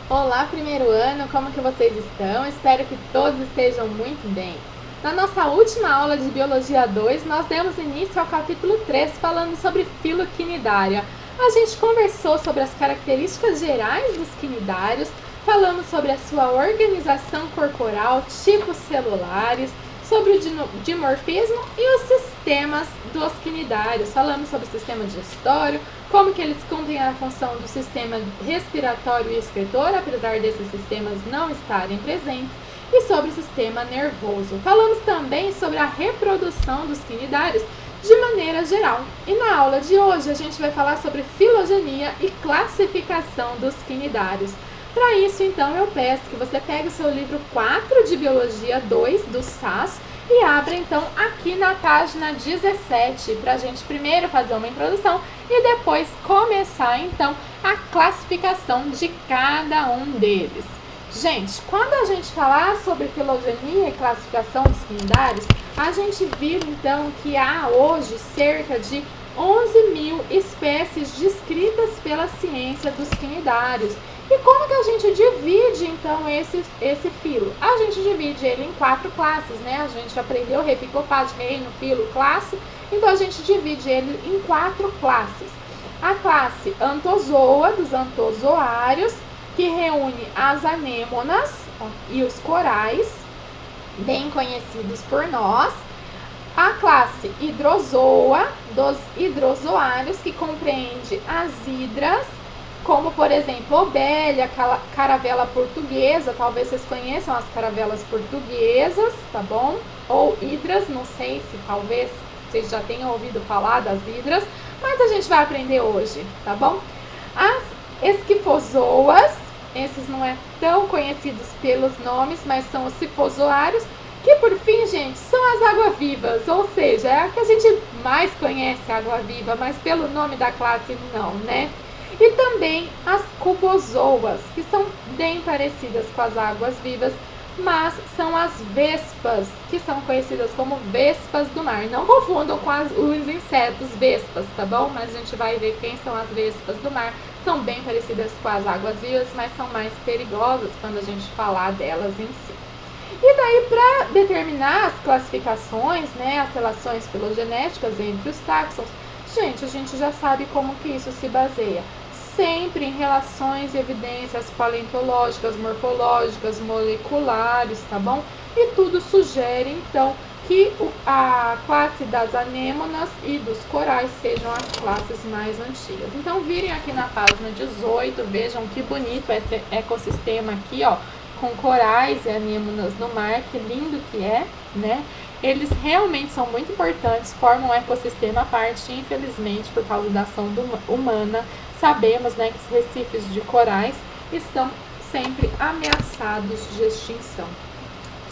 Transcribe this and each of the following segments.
Olá, primeiro ano, como que vocês estão? Espero que todos estejam muito bem. Na nossa última aula de Biologia 2, nós demos início ao capítulo 3, falando sobre filo quinidária. A gente conversou sobre as características gerais dos quinidários, falamos sobre a sua organização corporal, tipos celulares, sobre o dimorfismo e os sistemas dos quinidários. Falamos sobre o sistema digestório, como que eles cumprem a função do sistema respiratório e excretor, apesar desses sistemas não estarem presentes, e sobre o sistema nervoso. Falamos também sobre a reprodução dos quinidários de maneira geral. E na aula de hoje a gente vai falar sobre filogenia e classificação dos quinidários. Para isso, então, eu peço que você pegue o seu livro 4 de Biologia 2 do SAS e abra, então, aqui na página 17, para a gente primeiro fazer uma introdução e depois começar, então, a classificação de cada um deles. Gente, quando a gente falar sobre filogenia e classificação dos quinidários, a gente viu, então, que há hoje cerca de 11 mil espécies descritas pela ciência dos quinidários. E como que a gente divide, então, esse filo? A gente divide ele em 4 classes, né? A gente aprendeu repicopade, reino, filo, classe. Então, a gente divide ele em 4 classes. A classe Anthozoa, dos antozoários, que reúne as anêmonas e os corais, bem conhecidos por nós. A classe Hidrozoa, dos hidrozoários, que compreende as hidras, como, por exemplo, Obélia, caravela portuguesa, talvez vocês conheçam as caravelas portuguesas, tá bom? Ou hidras, não sei se talvez vocês já tenham ouvido falar das hidras, mas a gente vai aprender hoje, tá bom? As esquifozoas, esses não é tão conhecidos pelos nomes, mas são os sifozoários, que por fim, gente, são as água-vivas, ou seja, é a que a gente mais conhece, a água-viva, mas pelo nome da classe não, né? E também as cubozoas, que são bem parecidas com as águas-vivas, mas são as vespas, que são conhecidas como vespas do mar. Não confundam com os insetos vespas, tá bom? Mas a gente vai ver quem são as vespas do mar. São bem parecidas com as águas-vivas, mas são mais perigosas quando a gente falar delas em si. E daí, para determinar as classificações, né, as relações filogenéticas entre os táxons, gente, a gente já sabe como que isso se baseia. Sempre em relações e evidências paleontológicas, morfológicas, moleculares, tá bom? E tudo sugere, então, que a classe das anêmonas e dos corais sejam as classes mais antigas. Então, virem aqui na página 18, vejam que bonito esse ecossistema aqui, ó, com corais e anêmonas no mar, que lindo que é, né? Eles realmente são muito importantes, formam um ecossistema à parte, infelizmente, por causa da ação humana, sabemos, né, que os recifes de corais estão sempre ameaçados de extinção.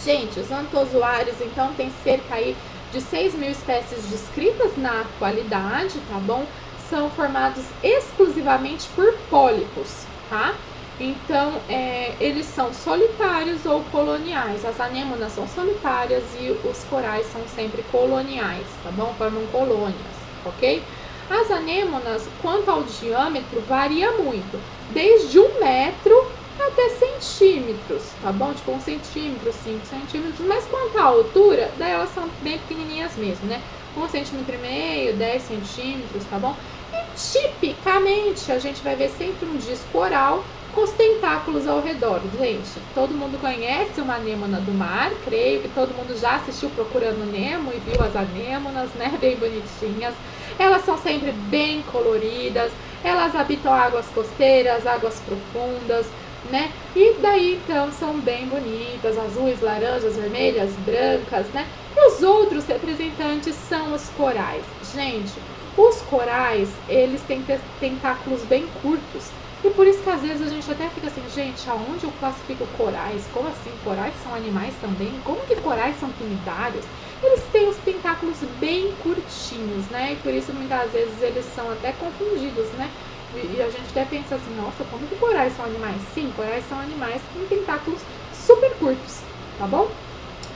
Gente, os antozoários, então, tem cerca aí de 6 mil espécies descritas na atualidade, tá bom? São formados exclusivamente por pólipos, tá? Então, eles são solitários ou coloniais. As anêmonas são solitárias e os corais são sempre coloniais, tá bom? Formam colônias, ok? As anêmonas, quanto ao diâmetro, varia muito, desde 1 metro até centímetros, tá bom? Tipo 1 centímetro, 5 centímetros, mas quanto à altura, daí elas são bem pequenininhas mesmo, né? 1,5 centímetro, 10 centímetros, tá bom? E tipicamente a gente vai ver sempre um disco oral com os tentáculos ao redor. Gente, todo mundo conhece uma anêmona do mar, creio que todo mundo já assistiu Procurando Nemo e viu as anêmonas, né, bem bonitinhas. Elas são sempre bem coloridas, elas habitam águas costeiras, águas profundas, né, e daí então são bem bonitas, azuis, laranjas, vermelhas, brancas, né, e os outros representantes são os corais. Gente, os corais, eles têm tentáculos bem curtos, e por isso que às vezes a gente até fica assim, gente, aonde eu classifico corais? Como assim? Corais são animais também? Como que corais são quinidários? Eles têm os tentáculos bem curtinhos, né? E por isso muitas vezes eles são até confundidos, né? E a gente até pensa assim, nossa, como que corais são animais? Sim, corais são animais com tentáculos super curtos, tá bom?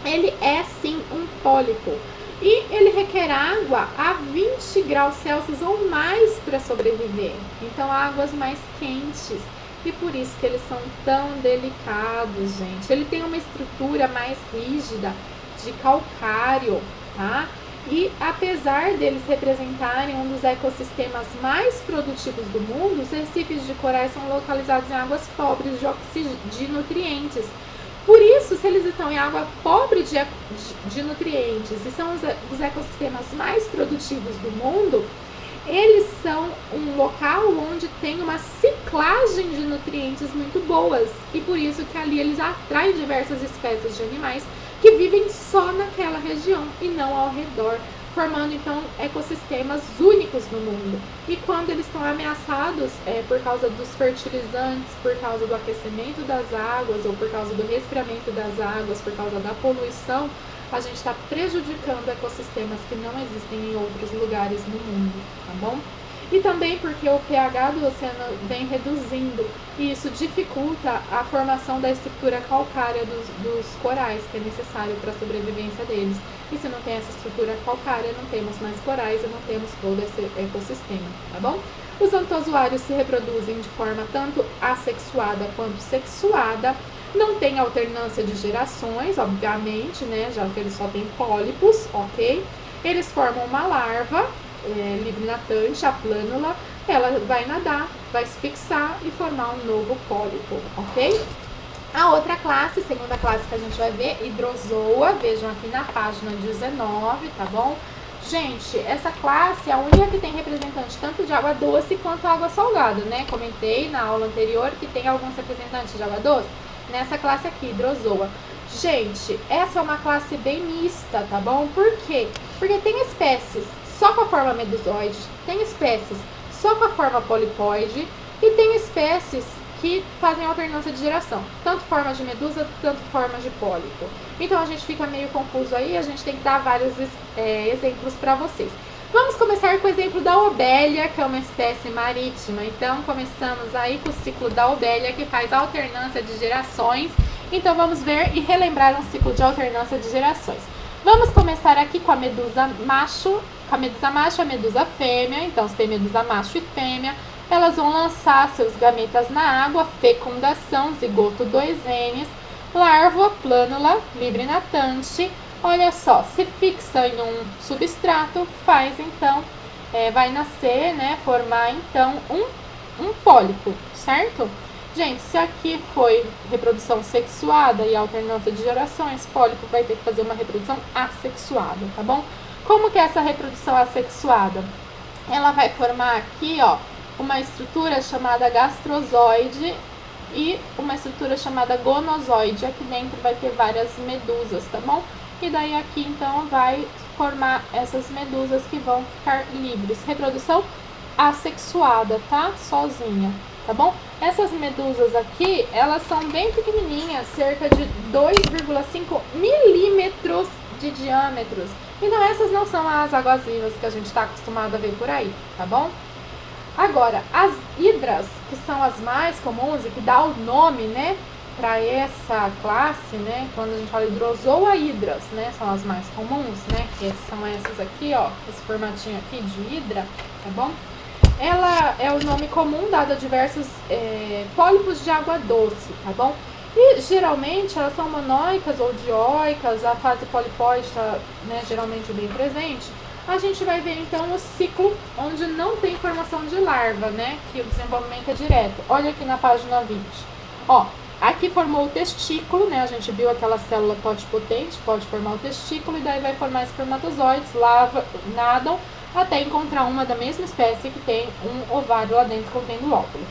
Ele é sim um pólipo. E ele requer água a 20 graus Celsius ou mais para sobreviver. Então, águas mais quentes. e por isso que eles são tão delicados, gente. Ele tem uma estrutura mais rígida de calcário, tá? E apesar deles representarem um dos ecossistemas mais produtivos do mundo, os recifes de corais são localizados em águas pobres de nutrientes. Por isso, se eles estão em água pobre de nutrientes e são os ecossistemas mais produtivos do mundo, eles são um local onde tem uma ciclagem de nutrientes muito boas. E por isso que ali eles atraem diversas espécies de animais que vivem só naquela região e não ao redor, formando então ecossistemas únicos no mundo. E quando eles estão ameaçados por causa dos fertilizantes, por causa do aquecimento das águas ou por causa do resfriamento das águas, por causa da poluição, a gente está prejudicando ecossistemas que não existem em outros lugares no mundo, tá bom? E também porque o pH do oceano vem reduzindo e isso dificulta a formação da estrutura calcária dos corais, que é necessário para a sobrevivência deles. E se não tem essa estrutura calcária, não temos mais corais e não temos todo esse ecossistema, tá bom? Os antozoários se reproduzem de forma tanto assexuada quanto sexuada. Não tem alternância de gerações, obviamente, né, já que eles só têm pólipos, ok? Eles formam uma larva livre natante, a plânula, ela vai nadar, vai se fixar e formar um novo pólipo, ok? A outra classe, segunda classe que a gente vai ver, hidrozoa, vejam aqui na página 19, tá bom? Gente, essa classe é a única que tem representante tanto de água doce quanto água salgada, né? Comentei na aula anterior que tem alguns representantes de água doce. Nessa classe aqui, hidrozoa. Gente, essa é uma classe bem mista, tá bom? Por quê? Porque tem espécies só com a forma medusoide, tem espécies só com a forma polipoide e tem espécies que fazem alternância de geração, tanto forma de medusa, tanto forma de pólipo. Então a gente fica meio confuso aí, a gente tem que dar vários exemplos para vocês. Vamos começar com o exemplo da obélia, que é uma espécie marítima. Então começamos aí com o ciclo da obélia, que faz alternância de gerações. Então vamos ver e relembrar um ciclo de alternância de gerações. Vamos começar aqui com a medusa macho, a medusa fêmea. Então se tem medusa macho e fêmea, elas vão lançar seus gametas na água, fecundação, zigoto 2N, larva, plânula, livre natante. Olha só, se fixa em um substrato, faz então, vai nascer, né, formar então um pólipo, certo? Gente, se aqui foi reprodução sexuada e alternância de gerações, pólipo vai ter que fazer uma reprodução assexuada, tá bom? Como que é essa reprodução assexuada? Ela vai formar aqui, ó, uma estrutura chamada gastrozoide e uma estrutura chamada gonozoide. Aqui dentro vai ter várias medusas, tá bom? E daí aqui então vai formar essas medusas que vão ficar livres. Reprodução assexuada, tá? Sozinha, tá bom? Essas medusas aqui, elas são bem pequenininhas, cerca de 2,5 milímetros de diâmetros. Então essas não são as águas-vivas que a gente está acostumado a ver por aí, tá bom? Agora, as hidras, que são as mais comuns e que dá o nome, né, para essa classe, né, quando a gente fala hidrozoa hidras, né, são as mais comuns, né, que são essas aqui, ó, esse formatinho aqui de hidra, tá bom? Ela é o nome comum dado a diversos pólipos de água doce, tá bom? E geralmente elas são monoicas ou dioicas, a fase polipóide está, né, geralmente bem presente. A gente vai ver então o ciclo onde não tem formação de larva, né, que o desenvolvimento é direto. Olha aqui na página 20. Ó, aqui formou o testículo, né, a gente viu aquela célula totipotente, pode formar o testículo e daí vai formar espermatozoides, nadam até encontrar uma da mesma espécie que tem um ovário lá dentro contendo óvulo.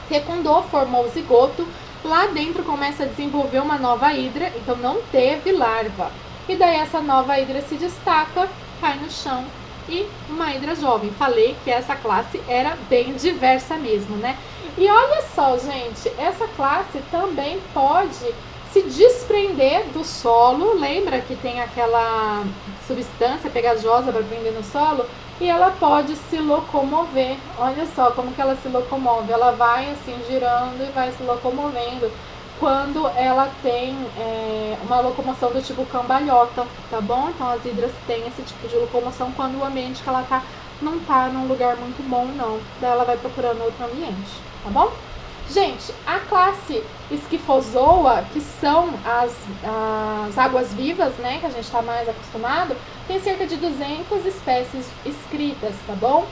Fecundou, formou o zigoto, lá dentro começa a desenvolver uma nova hidra, então não teve larva. E daí essa nova hidra se destaca, cai no chão e uma hidra jovem. Falei que essa classe era bem diversa mesmo, né? E olha só, gente, essa classe também pode se desprender do solo. Lembra que tem aquela substância pegajosa para prender no solo? E ela pode se locomover. Olha só como que ela se locomove. Ela vai assim girando e vai se locomovendo quando ela tem uma locomoção do tipo cambalhota, tá bom? Então as hidras têm esse tipo de locomoção quando o ambiente que ela tá não tá num lugar muito bom, não. Daí ela vai procurando outro ambiente, tá bom? Gente, a classe Scyphozoa, que são as águas-vivas, né, que a gente está mais acostumado, tem cerca de 200 espécies escritas, tá bom?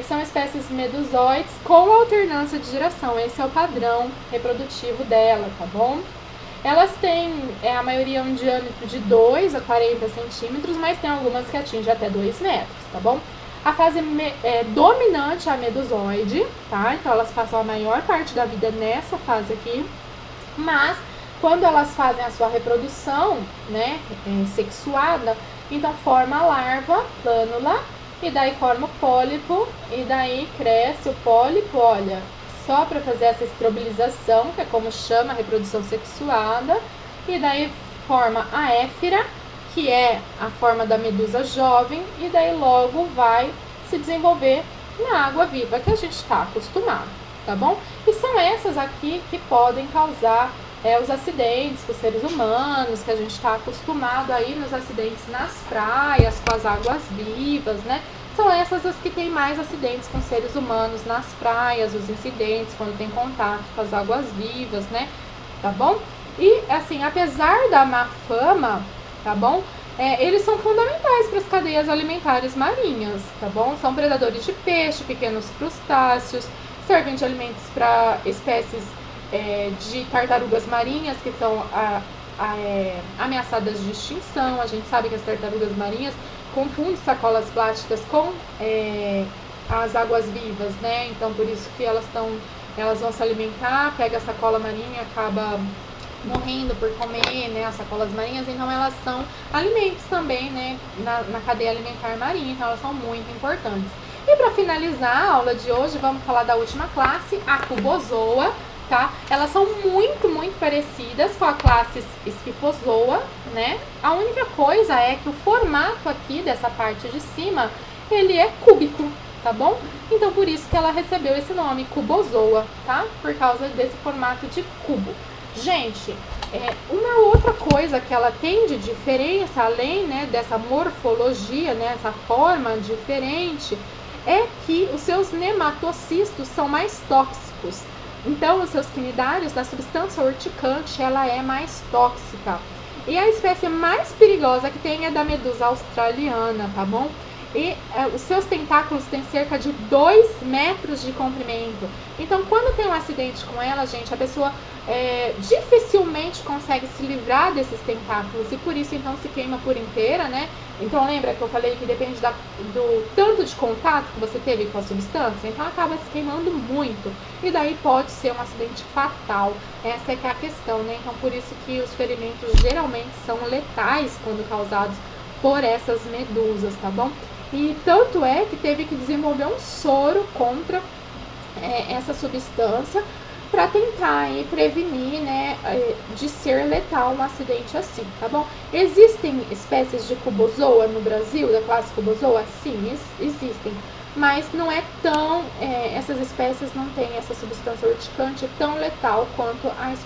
São espécies medusoides com alternância de geração, esse é o padrão reprodutivo dela, tá bom? Elas têm, a maioria, um diâmetro de 2 a 40 centímetros, mas tem algumas que atingem até 2 metros, tá bom? A fase dominante é a medusoide, tá? Então elas passam a maior parte da vida nessa fase aqui, mas quando elas fazem a sua reprodução, né, sexuada, então forma a larva, plânula, e daí forma o pólipo, e daí cresce o pólipo, olha, só para fazer essa estrobilização, que é como chama a reprodução sexuada, e daí forma a éfira, que é a forma da medusa jovem, e daí logo vai se desenvolver na água viva, que a gente está acostumado, tá bom? E são essas aqui que podem causar os acidentes com os seres humanos, que a gente está acostumado aí nos acidentes nas praias, com as águas vivas, né? São essas as que têm mais acidentes com seres humanos nas praias, os incidentes quando tem contato com as águas vivas, né? Tá bom? E, assim, apesar da má fama, tá bom? Eles são fundamentais para as cadeias alimentares marinhas, tá bom? São predadores de peixe, pequenos crustáceos, servem de alimentos para espécies de tartarugas marinhas que estão ameaçadas de extinção. A gente sabe que as tartarugas marinhas confundem sacolas plásticas com as águas vivas, né? Então por isso que elas vão se alimentar, pega a sacola marinha e acaba morrendo por comer, né, as sacolas marinhas. Então elas são alimentos também, né, na cadeia alimentar marinha, então elas são muito importantes. E para finalizar a aula de hoje, vamos falar da última classe, a Cubozoa, tá? Elas são muito parecidas com a classe Scyphozoa, né? A única coisa é que o formato aqui dessa parte de cima, ele é cúbico, tá bom? Então por isso que ela recebeu esse nome, Cubozoa, tá? Por causa desse formato de cubo. Gente, uma outra coisa que ela tem de diferença, além, né, dessa morfologia, né, essa forma diferente, é que os seus nematocistos são mais tóxicos. Então, os seus quinidários, da substância urticante, ela é mais tóxica. E a espécie mais perigosa que tem é da medusa australiana, tá bom? E os seus tentáculos têm cerca de 2 metros de comprimento. Então, quando tem um acidente com ela, gente, a pessoa dificilmente consegue se livrar desses tentáculos e por isso, então, se queima por inteira, né? Então, lembra que eu falei que depende do tanto de contato que você teve com a substância? Então, acaba se queimando muito e daí pode ser um acidente fatal. Essa é que é a questão, né? Então, por isso que os ferimentos geralmente são letais quando causados por essas medusas, tá bom? E tanto é que teve que desenvolver um soro contra essa substância para tentar aí prevenir, né, de ser letal um acidente assim, tá bom? Existem espécies de Cubozoa no Brasil, da classe Cubozoa? Sim, existem. Mas não é tão, essas espécies não têm essa substância urticante tão letal quanto as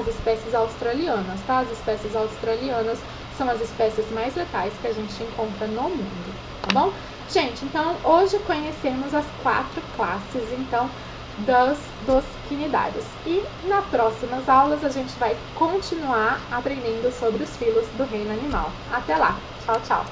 espécies australianas, tá? As espécies australianas são as espécies mais letais que a gente encontra no mundo, tá bom? Gente, então hoje conhecemos as 4 classes, então, dos quinidários. E nas próximas aulas a gente vai continuar aprendendo sobre os filos do reino animal. Até lá! Tchau, tchau!